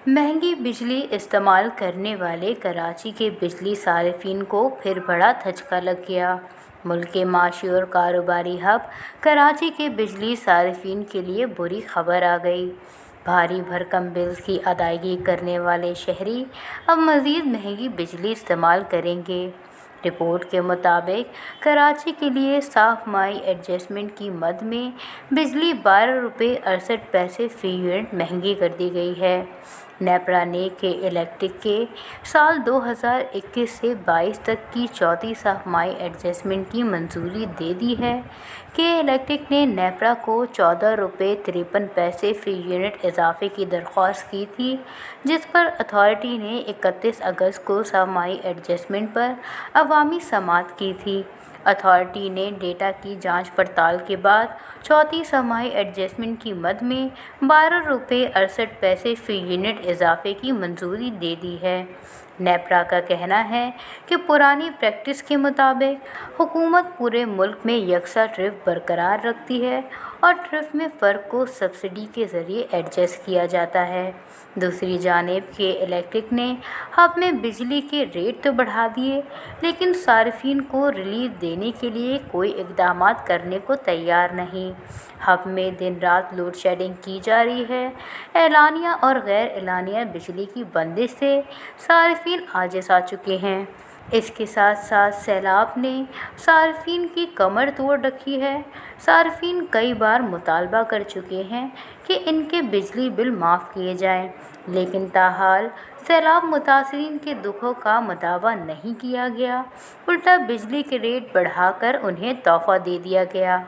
महंगी बिजली इस्तेमाल करने वाले कराची के बिजली सार्फिन को फिर बड़ा धचका लग गया। मुल्क के माशी और कारोबारी हब कराची के बिजली सार्फिन के लिए बुरी खबर आ गई। भारी भरकम बिल की अदायगी करने वाले शहरी अब मज़ीद महंगी बिजली इस्तेमाल करेंगे। रिपोर्ट के मुताबिक कराची के लिए साफ माही एडजस्टमेंट की मद में बिजली 12 रुपये 68 पैसे फ़ी यूनिट महंगी कर दी गई है। नेपरा ने के इलेक्ट्रिक के साल 2021 से 22 तक की चौथी साफ माही एडजस्टमेंट की मंजूरी दे दी है। के इलेक्ट्रिक ने नेपरा को 14 रुपये 53 पैसे फ़ी यूनिट इजाफे की दरख्वास्त की थी, जिस पर अथॉरिटी ने 31 अगस्त को साफ माही एडजस्टमेंट पर अवामी समाअत की थी। अथॉरिटी ने डेटा की जांच पड़ताल के बाद चौथी समाही एडजस्टमेंट की मद में 12 रुपये 68 पैसे फ़ी यूनिट इजाफे की मंजूरी दे दी है। नेपरा का कहना है कि पुरानी प्रैक्टिस के मुताबिक हुकूमत पूरे मुल्क में यकसा ट्रिफ बरकरार रखती है और ट्रिफ में फ़र्क को सब्सिडी के ज़रिए एडजस्ट किया जाता है। दूसरी जानिब के इलेक्ट्रिक ने हब में बिजली के रेट तो बढ़ा दिए, लेकिन सार्फिन को रिलीफ देने के लिए कोई इक़दाम करने को तैयार नहीं। हब में दिन रात लोड शेडिंग की जा रही है। एलानिया और गैर एलानिया बिजली की बंदिश से सार्फिन आजिज़ आ चुके हैं। इसके साथ साथ सैलाब ने सार्फिन की कमर तोड़ रखी है। सार्फिन कई बार मुतालबा कर चुके हैं कि इनके बिजली बिल माफ़ किए जाएं, लेकिन ताहाल सैलाब मुतासरीन के दुखों का मुदावा नहीं किया गया। उल्टा बिजली के रेट बढ़ाकर उन्हें तोहफ़ा दे दिया गया।